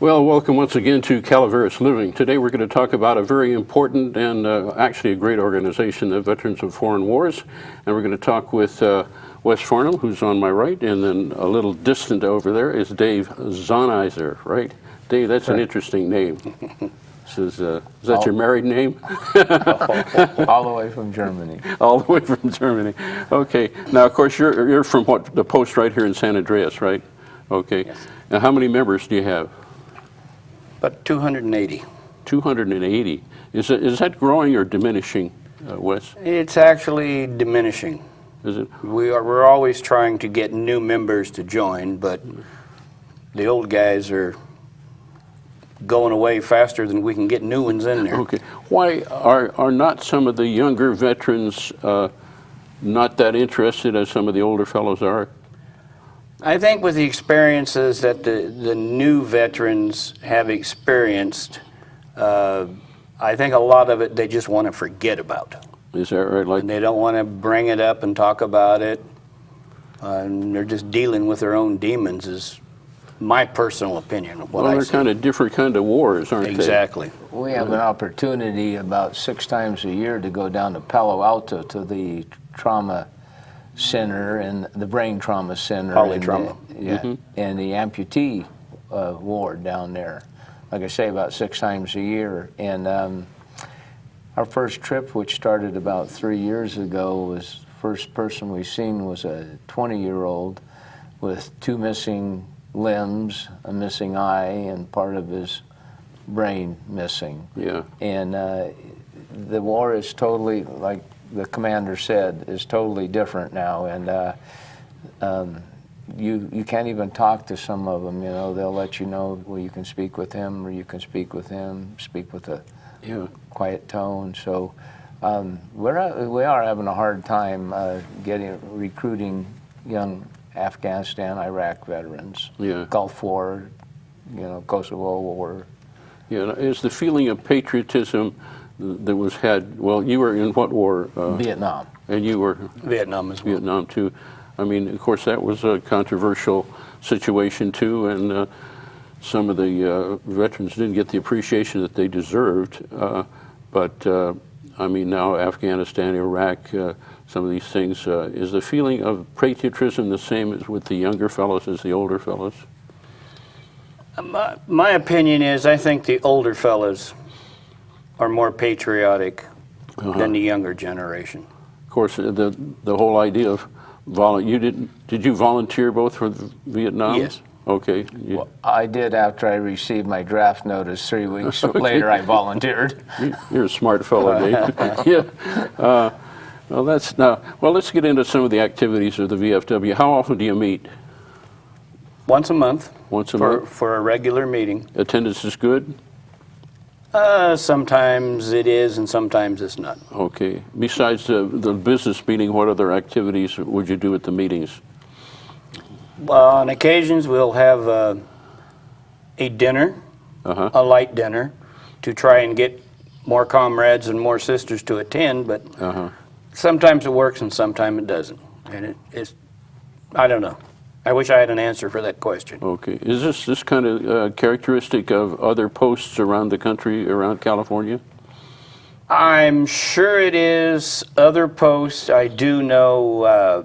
Well, welcome once again to Calaveras Living. Today we're going to talk about a very important and actually a great organization, the Veterans of Foreign Wars. And we're going to talk with Wes Farnham, who's on my right, and then a little distant over there is Dave Zahnizer, right? Dave, that's an interesting name. Is that your married name? All the way from Germany. All the way from Germany. Okay. Now, of course, you're from the post right here in San Andreas, right? Okay. Yes. Now, how many members do you have? About 280. 280. Is that growing or diminishing, Wes? It's actually diminishing. Is it? We're always trying to get new members to join, but the old guys are going away faster than we can get new ones in there. Okay. Why are not some of the younger veterans not that interested as some of the older fellows are? I think with the experiences that the new veterans have experienced, I think a lot of it they just want to forget about. Is that right? Like, And they don't want to bring it up and talk about it. And they're just dealing with their own demons, is my personal opinion of what well, I they're see. kind of different kind of wars, aren't Exactly. We have an opportunity about 6 times a year to go down to Palo Alto to the trauma center and the brain trauma center. Polytrauma. And the amputee ward down there. Like I say, about 6 times a year. And our first trip, which started about 3 years ago, was first person we seen was a 20-year-old with 2 missing limbs, a missing eye, and part of his brain missing. Yeah. And the war is totally, like the commander said, is totally different now. And you can't even talk to some of them. You know, they'll let you know, well, you can speak with him, or you can speak with him, speak with a quiet tone. So we are having a hard time recruiting young Afghanistan, Iraq veterans, Gulf War, Kosovo War. Yeah, is the feeling of patriotism that was had, well, you were in what war? Vietnam. And you were? Vietnam as well. Vietnam, too. I mean, of course, that was a controversial situation, too, and some of the veterans didn't get the appreciation that they deserved. But, I mean, now Afghanistan, Iraq, some of these things, is the feeling of patriotism the same as with the younger fellows as the older fellows? My opinion is I think the older fellas are more patriotic than the younger generation. Of course, the whole idea of did you volunteer both for Vietnam? Yes. Okay. Well, I did after I received my draft notice. 3 weeks later, I volunteered. You're a smart fellow, Dave. Yeah. Well, let's get into some of the activities of the VFW. How often do you meet? Once a month. Once a month? For a regular meeting. Attendance is good? Sometimes it is and sometimes it's not. Okay. Besides the business meeting, what other activities would you do at the meetings? Well, on occasions we'll have a dinner, a light dinner, to try and get more comrades and more sisters to attend, but sometimes it works and sometimes it doesn't. And it's, I don't know. I wish I had an answer for that question. Okay. Is this kind of characteristic of other posts around the country, around California? I'm sure it is. Other posts I do know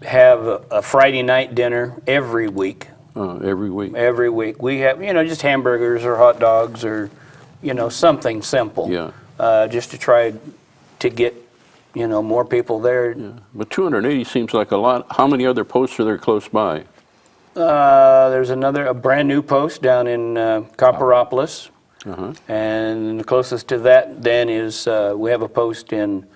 have a Friday night dinner every week. Every week? Every week. We have, just hamburgers or hot dogs or, something simple. Yeah. Just to try to get, more people there. Yeah. But 280 seems like a lot. How many other posts are there close by? There's a brand new post down in Copperopolis. And the closest to that then is we have a post in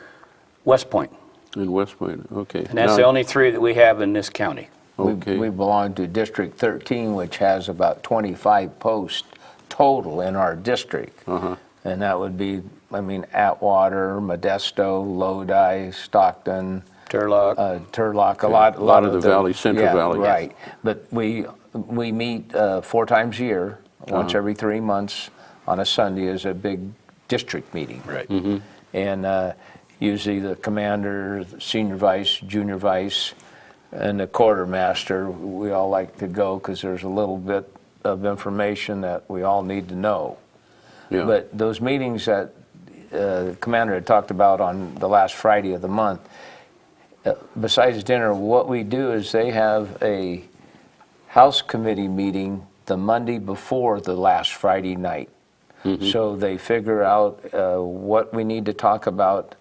West Point. In West Point, okay. And that's the only 3 that we have in this county. Okay. We belong to District 13, which has about 25 posts total in our district. And that would be, Atwater, Modesto, Lodi, Stockton, Turlock. a lot of the valley, Central Valley. Right. But we meet 4 times a year, once every 3 months on a Sunday is a big district meeting. Right. And usually the commander, senior vice, junior vice, and the quartermaster, we all like to go because there's a little bit of information that we all need to know. Yeah. But those meetings that the commander had talked about on the last Friday of the month, besides dinner, what we do is they have a House committee meeting the Monday before the last Friday night. So they figure out what we need to talk about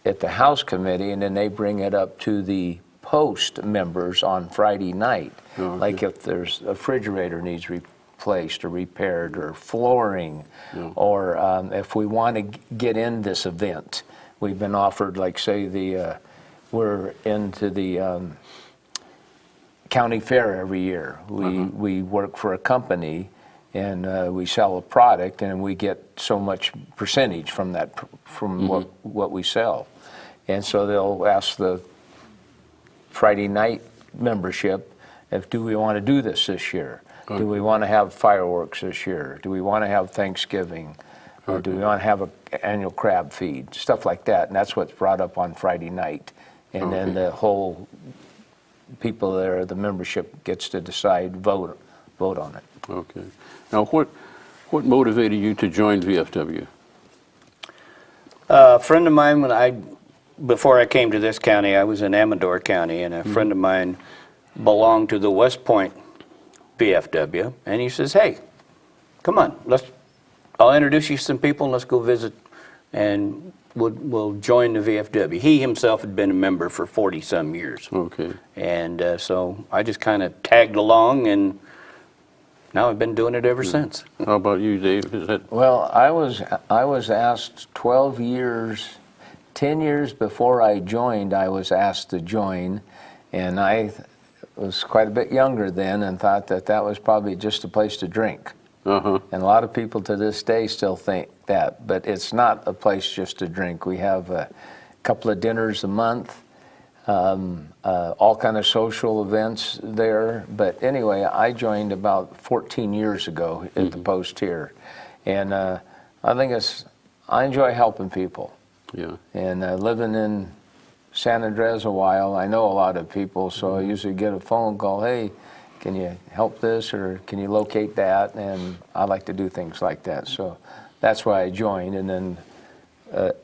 at the House committee, and then they bring it up to the Post members on Friday night. okay. Like if there's a refrigerator needs replaced or repaired, or flooring, or if we want to get in this event. We've been offered, like say we're into the county fair every year. We work for a company, and we sell a product, and we get so much percentage from that, from what we sell. And so they'll ask the Friday night membership, do we want to do this year? Okay. Do we want to have fireworks this year? Do we want to have Thanksgiving? Or do we want to have an annual crab feed? Stuff like that, and that's what's brought up on Friday night. And then the whole people there, the membership gets to decide, vote on it. Okay. Now, what motivated you to join VFW? A friend of mine, before I came to this county, I was in Amador County, and a friend of mine belonged to the West Point VFW, and he says, "Hey, come on, I'll introduce you to some people, and let's go visit, and we'll join the VFW." He himself had been a member for 40-some years. Okay. And so I just kind of tagged along, and now I've been doing it ever since. How about you, Dave? Is that Well, I was asked 10 years before I joined, I was asked to join, and I was quite a bit younger then and thought that was probably just a place to drink. And a lot of people to this day still think that, but it's not a place just to drink. We have a couple of dinners a month, all kind of social events there. But anyway, I joined about 14 years ago at the Post here, and I enjoy helping people. yeah? And living in San Andres a while, I know a lot of people, so I usually get a phone call, "Hey, can you help this, or can you locate that?" And I like to do things like that. So that's why I joined. And then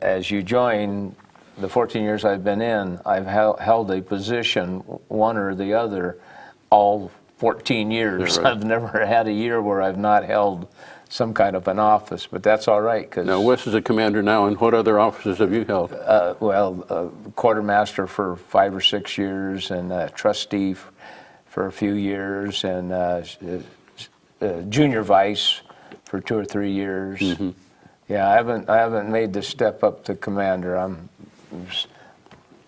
as you join, the 14 years I've been in, I've held a position, one or the other, all 14 years. Yeah, right. I've never had a year where I've not held some kind of an office, but that's all right. Cause, Now, Wes is a commander now, and what other offices have you held? Quartermaster for 5 or 6 years, and trustee for a few years, and junior vice for 2 or 3 years. Yeah, I haven't made the step up to commander. I'm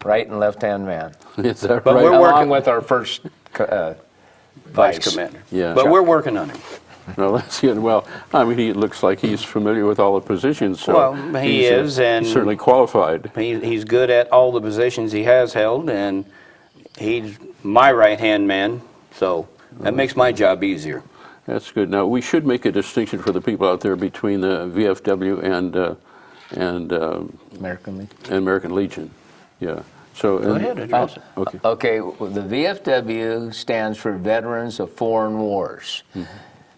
right and left hand man. Is that But right? we're Along working with our first vice commander. Yeah. But we're working on him. Well, that's good. Well, I mean, he looks like he's familiar with all the positions, so Well, he he's, is, and he's certainly qualified. He's good at all the positions he has held, and he's my right-hand man, so that makes my job easier. That's good. Now, we should make a distinction for the people out there between the VFW and American League. American Legion. Yeah. So Go ahead, address it. Okay. Okay, the VFW stands for Veterans of Foreign Wars.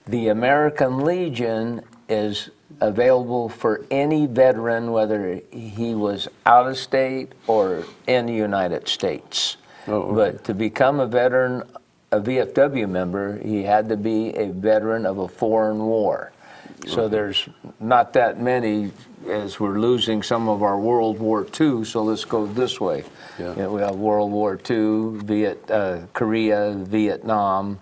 The American Legion is available for any veteran, whether he was out of state or in the United States. Oh, okay. But to become a veteran, a VFW member, he had to be a veteran of a foreign war. So there's not that many, as we're losing some of our World War II, so let's go this way. Yeah. You know, we have World War II, Korea, Vietnam,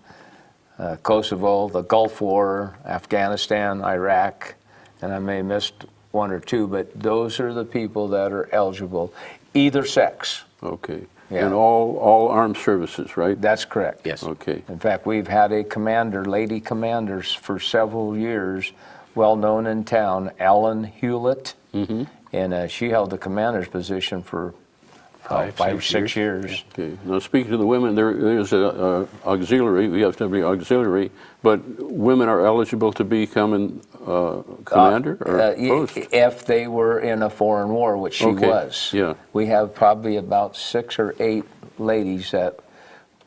Kosovo, the Gulf War, Afghanistan, Iraq, and I may have missed 1 or 2, but those are the people that are eligible, either sex. Okay. Yeah. And all armed services, right? That's correct. Yes. Okay. In fact, we've had a commander, lady commanders, for several years, well known in town, Ellen Hewlett, and she held the commander's position for 5 or 6 years. Okay. Now, speaking to the women, there's a auxiliary, VFW auxiliary, but women are eligible to become commander or post? If they were in a foreign war, which she Okay, was. yeah. We have probably about 6 or 8 ladies that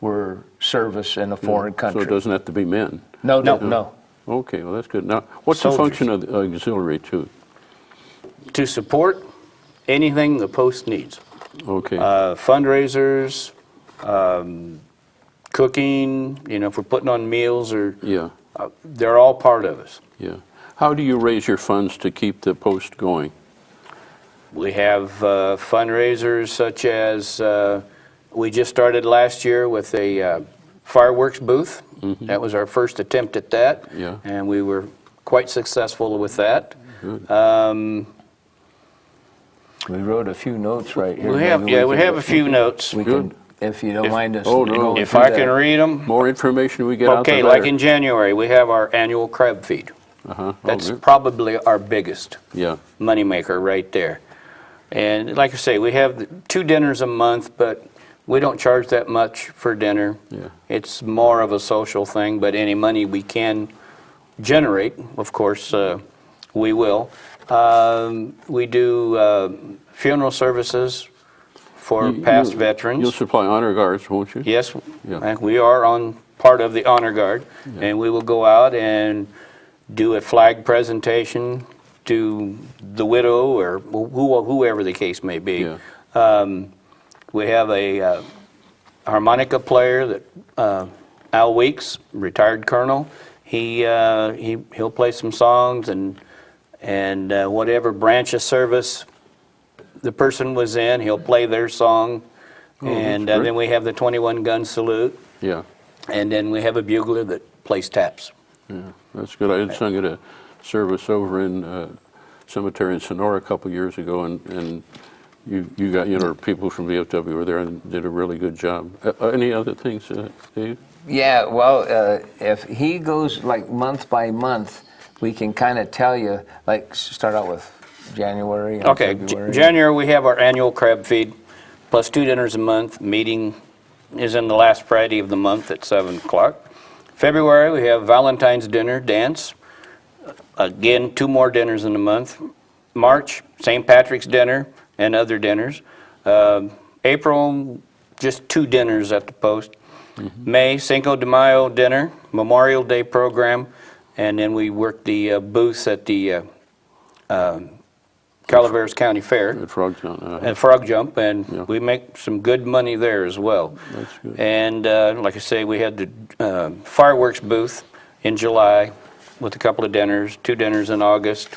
were service in a foreign country. So it doesn't have to be men? No. Okay, well, that's good. Now, what's the Soldiers. function of the auxiliary, too? To support anything the post needs. Okay, Fundraisers, cooking, if we're putting on meals, or yeah, they're all part of us. yeah. How do you raise your funds to keep the post going? We have fundraisers such as we just started last year with a fireworks booth. That was our first attempt at that, Yeah. and we were quite successful with that. We wrote a few notes right here. We have, Maybe we have a few notes. We Good. can, if you don't mind us. Oh, no. going If through I that. can read them. More information we get out, the Okay, better. like in January, we have our annual crab feed. Uh-huh. That's Oh, good. probably our biggest Yeah, moneymaker right there. And like I say, we have 2 dinners a month, but we don't charge that much for dinner. yeah. It's more of a social thing, but any money we can generate, of course, we will. We do funeral services for past veterans. You'll supply honor guards, won't you? Yes, Yeah. and we are on part of the honor guard, and we will go out and do a flag presentation to the widow or whoever the case may be. Yeah. We have a harmonica player that Al Weeks, retired colonel. He'll play some songs and whatever branch of service the person was in, he'll play their song. And great. then we have the 21 gun salute, Yeah, and then we have a bugler that plays taps. yeah, that's good. I had sung at a service over in cemetery in Sonora a couple years ago, and you got, people from VFW were there and did a really good job. Any other things, Dave? Yeah, well, if he goes like month by month, we can kind of tell you, like start out with January and Okay, February. January we have our annual crab feed, plus 2 dinners a month. Meeting is in the last Friday of the month at 7 o'clock. February we have Valentine's dinner dance. Again, 2 more dinners in the month. March, St. Patrick's dinner and other dinners. April, just 2 dinners at the post. May, Cinco de Mayo dinner, Memorial Day program, and then we work the booths at the Calaveras County Fair. At Frogtown. And frog jump, and Yeah. we make some good money there as well. That's good. And like I say, we had the fireworks booth in July with a couple of dinners, 2 dinners in August,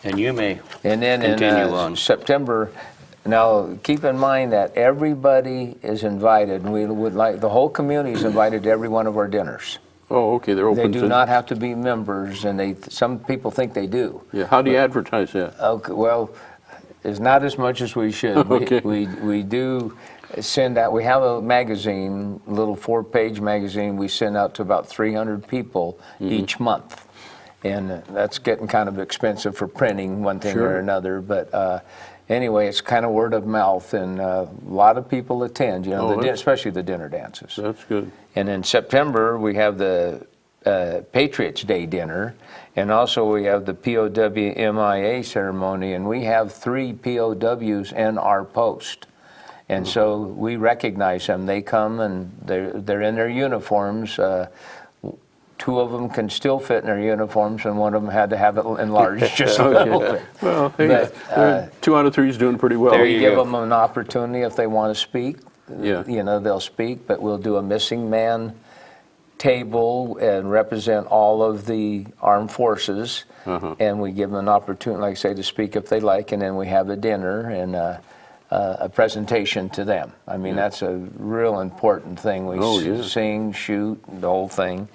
and you may And then in continue on. September, now keep in mind that everybody is invited, and we would like, the whole community is invited to every one of our dinners. Oh, okay, they're They open do to... not have to be members, and some people think they do. Yeah, how do you advertise that? Okay, well, it's not as much as we should. Okay. We do send out, we have a magazine, a little 4-page magazine we send out to about 300 people each month. And that's getting kind of expensive for printing, one thing Sure. or another. But anyway, it's kind of word of mouth, and a lot of people attend, Oh, that's- especially the dinner dances. That's good. And in September, we have the Patriots Day dinner, and also we have the POW MIA ceremony, and we have 3 POWs in our post. And so we recognize them. They come and they're in their uniforms. 2 of them can still fit in their uniforms, and one of them had to have it enlarged just a little bit. Well, hey, But, 2 out of 3 is doing pretty well. There We you give go. them an opportunity if they want to speak. Yeah. They'll speak, but we'll do a missing man table and represent all of the armed forces. Uh-huh. And we give them an opportunity, like I say, to speak if they like, and then we have a dinner and a presentation to them. I mean, that's a real important thing. We Oh, yeah. sing, shoot, the whole thing.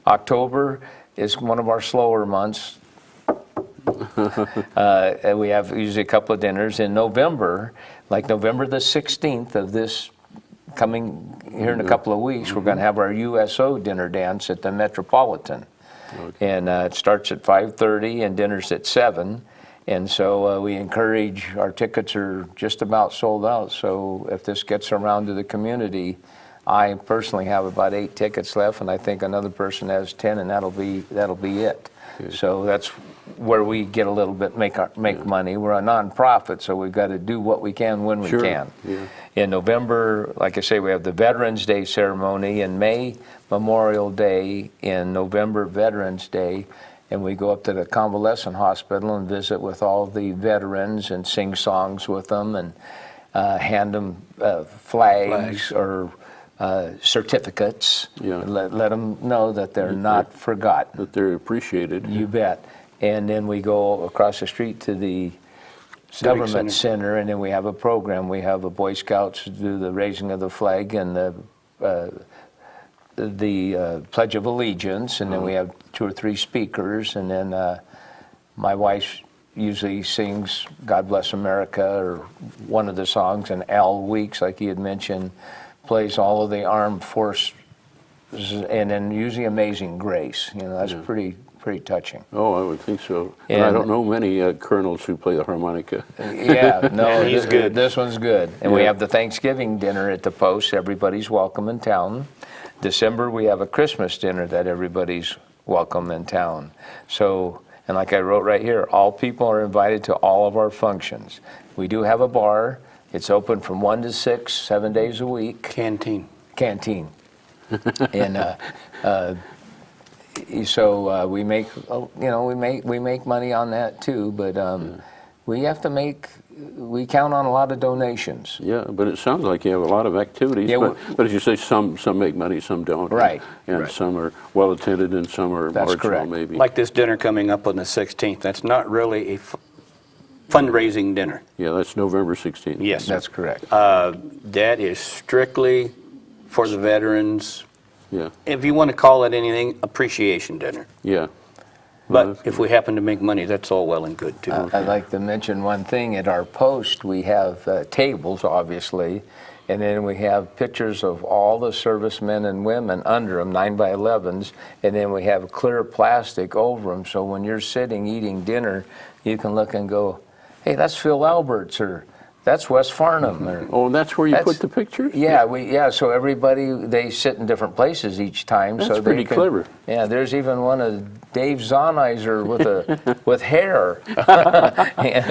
October is one of our slower months. And we have usually a couple of dinners. In November, like November the 16th of this coming here in a couple of weeks, we're going to have our USO dinner dance at the Metropolitan. And it starts at 5:30 and dinner's at 7. And so we encourage, our tickets are just about sold out. So if this gets around to the community, I personally have about 8 tickets left, and I think another person has 10, and that'll be it. So that's where we get a little bit, make money. We're a nonprofit, so we've got to do what we can when we Sure. can. Yeah. In November, like I say, we have the Veterans Day ceremony. In May, Memorial Day. In November, Veterans Day. And we go up to the convalescent hospital and visit with all the veterans and sing songs with them and hand them flags or certificates. Yeah. Let them know that they're not forgotten. That they're appreciated. You bet. And then we go across the street to the Government Center, and then we have a program. We have a Boy Scouts do the raising of the flag and the Pledge of Allegiance, and then we have 2 or 3 speakers, and then my wife usually sings God Bless America or one of the songs, and Al Weeks, like you had mentioned, plays all of the armed forces, and then usually Amazing Grace. That's pretty touching. Oh, I would think so. And I don't know many colonels who play the harmonica. Yeah, no, he's good. This one's good. And we Yeah. have the Thanksgiving dinner at the Post. Everybody's welcome in town. December, we have a Christmas dinner that everybody's welcome in town. So, and like I wrote right here, all people are invited to all of our functions. We do have a bar. It's open from 1 to 6, 7 days a week. Canteen. And so we make, we make money on that too. But we have to we count on a lot of donations. Yeah, but it sounds like you have a lot of activities. Yeah, but as you say, some make money, some don't. Right, And right. some are well attended, and some are That's marginal, correct. maybe. Like this dinner coming up on the 16th, that's not really a fundraising dinner. Yeah, that's November 16th. Yes, sir. That's correct. That is strictly for the veterans, Yeah, if you want to call it anything, appreciation dinner. yeah. But if we happen to make money, that's all well and good too. I'd like to mention one thing. At our Post, we have tables, obviously, and then we have pictures of all the servicemen and women under them, 9x11s, and then we have clear plastic over them, so when you're sitting eating dinner, you can look and go, hey, that's Phil Alberts, or that's West Farnham. Or, Oh, that's where you That's- put the pictures? yeah, so everybody, they sit in different places each time. That's so they pretty can, clever. Yeah, there's even one of Dave Zahnizer with hair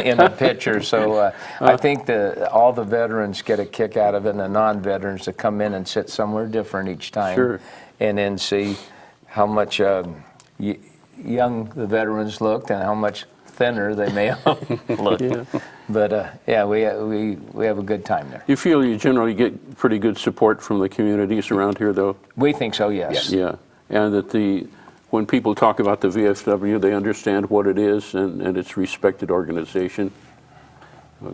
in the picture. So I think all the veterans get a kick out of it, and the non-veterans to come in and sit somewhere different each time. Sure. And then see how much young the veterans looked and how much thinner they may have looked. Yeah. But we have a good time there. You feel you generally get pretty good support from the communities around here, though? We think so, yes. Yeah. And that when people talk about the VFW, they understand what it is and its respected organization.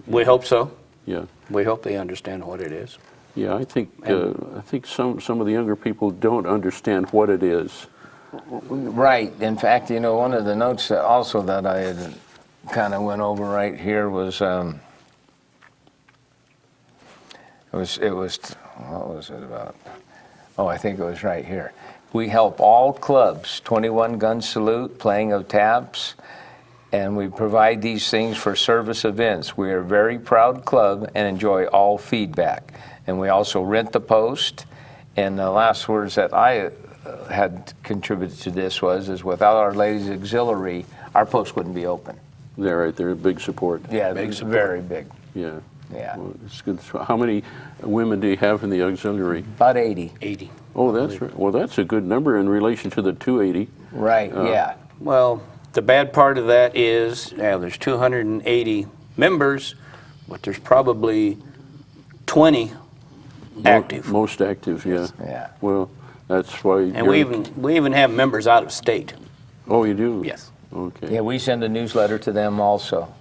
We hope so. Yeah. We hope they understand what it is. Yeah, I think some of the younger people don't understand what it is. Right. In fact, one of the notes that I had kind of went over right here was what was it about? Oh, I think it was right here. We help all clubs, 21 gun salute, playing of taps, and we provide these things for service events. We are a very proud club and enjoy all feedback. And we also rent the Post. And the last words that I had contributed to this is without Our Ladies Auxiliary, our Post wouldn't be open. They're right there, big support. Yeah, big support. Very big. Yeah. Yeah. Well, it's good. So how many women do you have in the auxiliary? About 80. 80. Oh, that's right. Well, that's a good number in relation to the 280. Right, yeah. Well, the bad part of that is there's 280 members, but there's probably 20 active. Most active, yeah. Yeah. Well, that's why. And we even have members out of state. Oh, you do? Yes. Okay. Yeah, we send a newsletter to them also.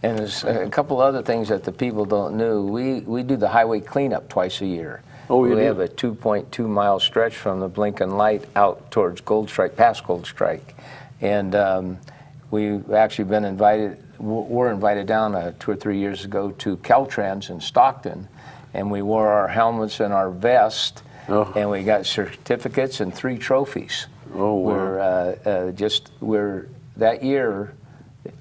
And there's a couple other things that the people don't know. We do the highway cleanup twice a year. Oh, you We do? have a 2.2 mile stretch from the Blinken Light out towards Gold Strike, past Gold Strike. And we've actually been were invited down 2 or 3 years ago to Caltrans in Stockton. And we wore our helmets and our vest. Oh. And we got certificates and 3 trophies. Oh, wow. We're that year,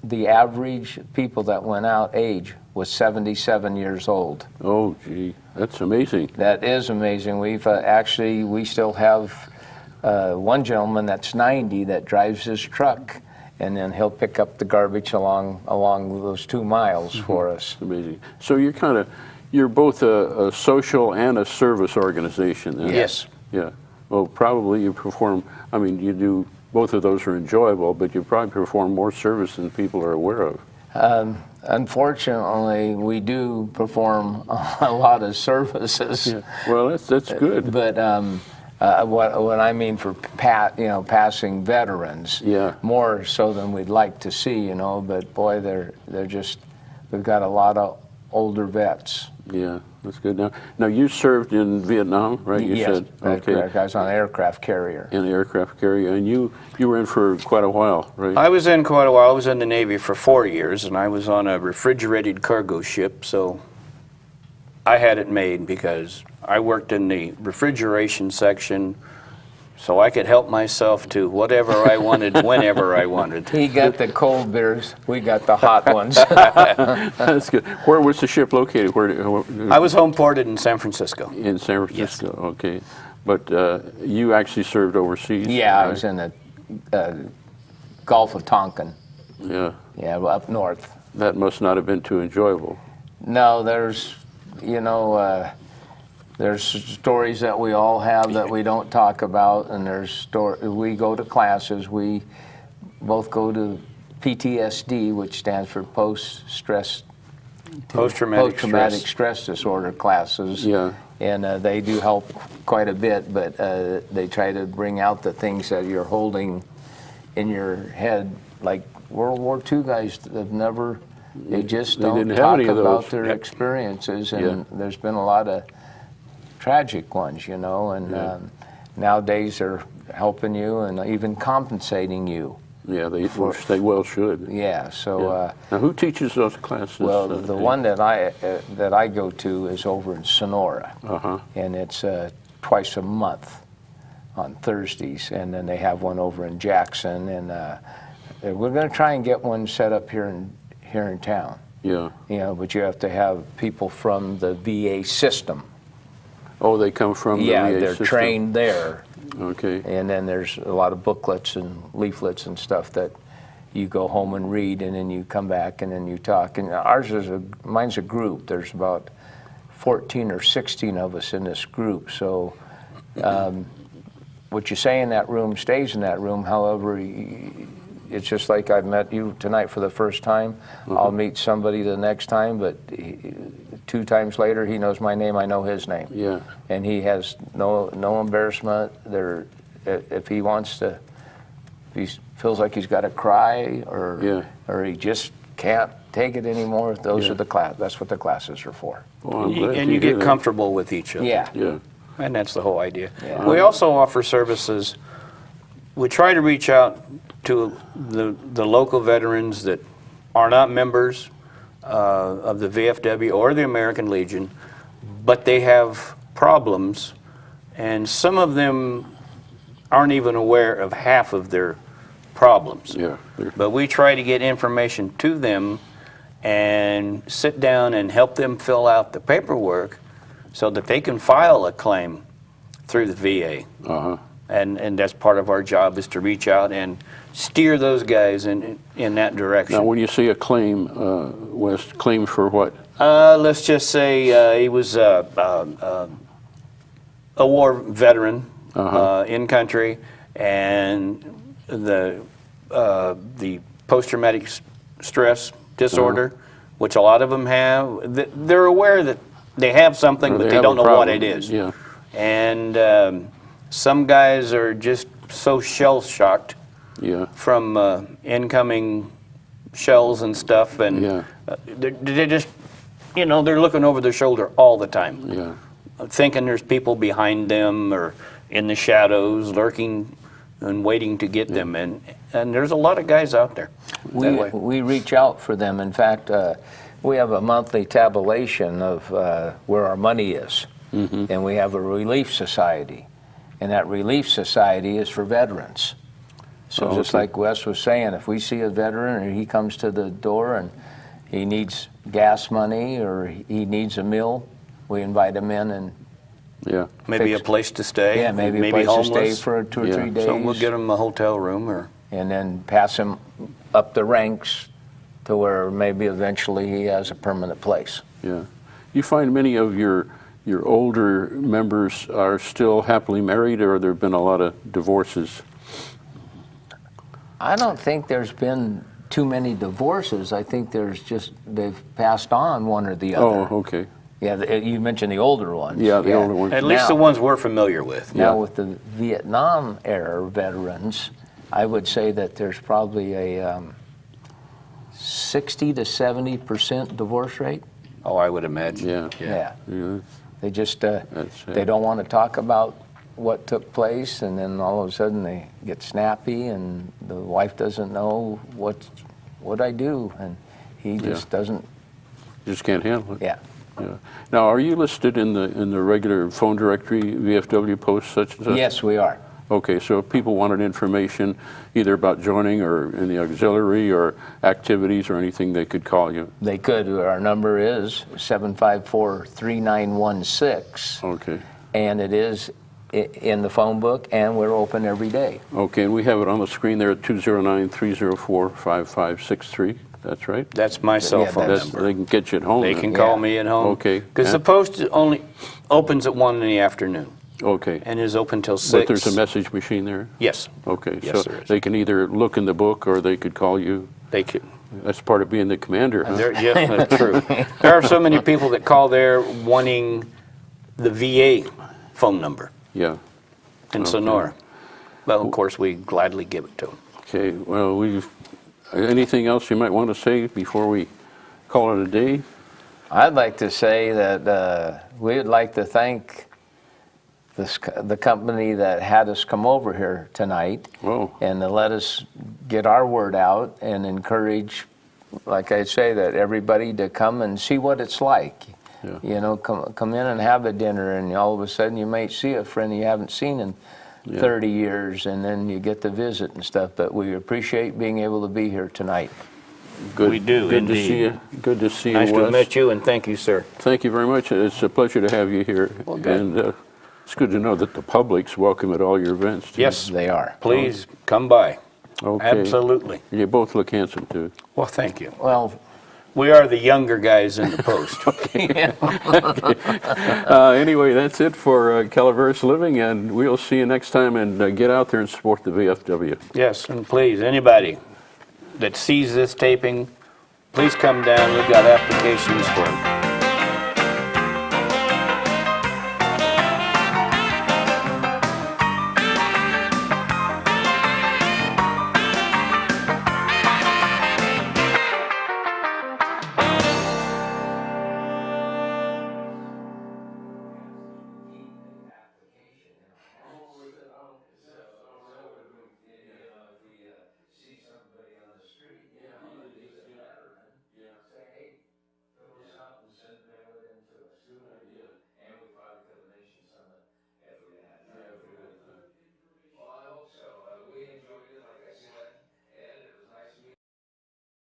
the average people that went out age was 77 years old. Oh, gee. That's amazing. That is amazing. We still have one gentleman that's 90 that drives his truck, and then he'll pick up the garbage along those 2 miles for us. Amazing. So you're both a social and a service organization then? Yes. Yeah. Well, probably you perform, I mean, you do, both of those are enjoyable, but you probably perform more service than people are aware of. Unfortunately, we do perform a lot of services. Yeah. Well, that's good. But what I mean for passing veterans, Yeah. more so than we'd like to see, But boy, they're just, we've got a lot of older vets. Yeah, that's good. Now you served in Vietnam, right? You Yes, said that's correct. I was on an aircraft carrier. in the aircraft carrier, and you were in for quite a while, right? I was in quite a while. I was in the Navy for 4 years, and I was on a refrigerated cargo ship, so I had it made because I worked in the refrigeration section so I could help myself to whatever I wanted, whenever I wanted. He got the cold beers, we got the hot ones. That's good. Where was the ship located? I was home ported in San Francisco. In San Francisco, okay. But you actually served overseas? Yeah, I right? was in the Gulf of Tonkin. Yeah. Yeah, up north. That must not have been too enjoyable. No, there's stories that we all have that we don't talk about, and we go to classes. We both go to PTSD, which stands for post-traumatic stress disorder classes. Yeah. And they do help quite a bit, but they try to bring out the things that you're holding in your head, like World War II guys that have never, they just They don't didn't have talk any of about those. their Yep. experiences, and Yeah. there's been a lot of tragic ones, and nowadays they're helping you and even compensating you. Yeah, they well should. Yeah, so Yeah. Now, who teaches those classes? well, the one that I go to is over in Sonora, and it's twice a month on Thursdays, and then they have one over in Jackson, and we're going to try and get one set up here in town. Yeah. But you have to have people from the VA system. Oh, they come from the VA they're system. trained there. Okay. And then there's a lot of booklets and leaflets and stuff that you go home and read, and then you come back and then you talk. And mine's a group. There's about 14 or 16 of us in this group. So what you say in that room stays in that room. However, it's just like I've met you tonight for the first time. I'll meet somebody the next time, but 2 times later, he knows my name, I know his name. Yeah. And he has no embarrassment. If he wants to, if he feels like he's got to cry or he just can't take it anymore, those are that's what the classes are for. Well, I'm glad And to you hear get that. comfortable with each other. Yeah. Yeah. And that's the whole idea. Yeah. We also offer services. We try to reach out to the local veterans that are not members of the VFW or the American Legion, but they have problems, and some of them aren't even aware of half of their problems. Yeah. But we try to get information to them and sit down and help them fill out the paperwork so that they can file a claim through the VA. And that's part of our job, is to reach out and steer those guys in that direction. Now, when you say a claim, Wes, claim for what? Let's just say he was a war veteran in country, and the post-traumatic stress disorder, which a lot of them have. They're aware that they have something, but they have don't a know what problem. it is. Yeah. And some guys are just so shell-shocked from incoming shells and stuff, and they're just, they're looking over their shoulder all the time, thinking there's people behind them or in the shadows lurking and waiting to get them, and there's a lot of guys out there that way. We reach out for them. In fact, we have a monthly tabulation of where our money is, and we have a relief society, and that relief society is for veterans. So just like Wes was saying, if we see a veteran and he comes to the door and he needs gas money or he needs a meal, we invite him in and maybe a place to stay. maybe a place homeless. to stay for 2 or 3 days. So we'll get them a hotel room or and then pass him up the ranks to where maybe eventually he has a permanent place. Yeah. You find many of your older members are still happily married, or there have been a lot of divorces? I don't think there's been too many divorces. I think they've passed on one or the other. Oh, okay. Yeah, you mentioned the older ones. Yeah, the older ones. At least the ones we're familiar with. Now, with the Vietnam era veterans, I would say that there's probably a 60 to 70% divorce rate. Oh, I would imagine. Yeah. Yeah. They just That's they don't want to talk about what took place, and then all of a sudden they get snappy, and the wife doesn't know what I do, and he just doesn't. Just can't handle it. Yeah. Yeah. Now, are you listed in the regular phone directory, VFW post such and such? Yes, we are. Okay, so if people wanted information either about joining or in the auxiliary or activities or anything, they could call you. They could. Our number is 754-3916. Okay. And it is in the phone book, and we're open every day. Okay, and we have it on the screen there at 209-304-5563. That's right? That's my cell phone That's, number. they can get you at home. They then. can call me at home. Okay. Because the post only opens at 1 in the afternoon Okay. and is open till 6. But there's a message machine there? Yes. Okay, Yes, so there is. they can either look in the book or they could call you. They could. That's part of being the commander, huh? Yeah, that's true. There are so many people that call there wanting the VA phone number Yeah. in Sonora. Well, of course, we gladly give it to them. Okay, well, anything else you might want to say before we call it a day? I'd like to say that we'd like to thank the company that had us come over here tonight, and to let us get our word out and encourage, like I say, that everybody to come and see what it's like. Yeah. You know, come in and have a dinner, and all of a sudden you might see a friend you haven't seen in 30 years, and then you get to visit and stuff. But we appreciate being able to be here tonight. Good. We do, Good indeed. to see you. Good to see Nice you, to have Wes. met you, and thank you, sir. Thank you very much. It's a pleasure to have you here. Well, good. And it's good to know that the public's welcome at all your events, too. Yes, They are. please come by. Okay. Absolutely. You both look handsome, too. Well, thank you. Well, We are the younger guys in the post. Anyway, that's it for Calaveras Living, and we'll see you next time, and get out there and support the VFW. Yes, and please, anybody that sees this taping, please come down. We've got applications for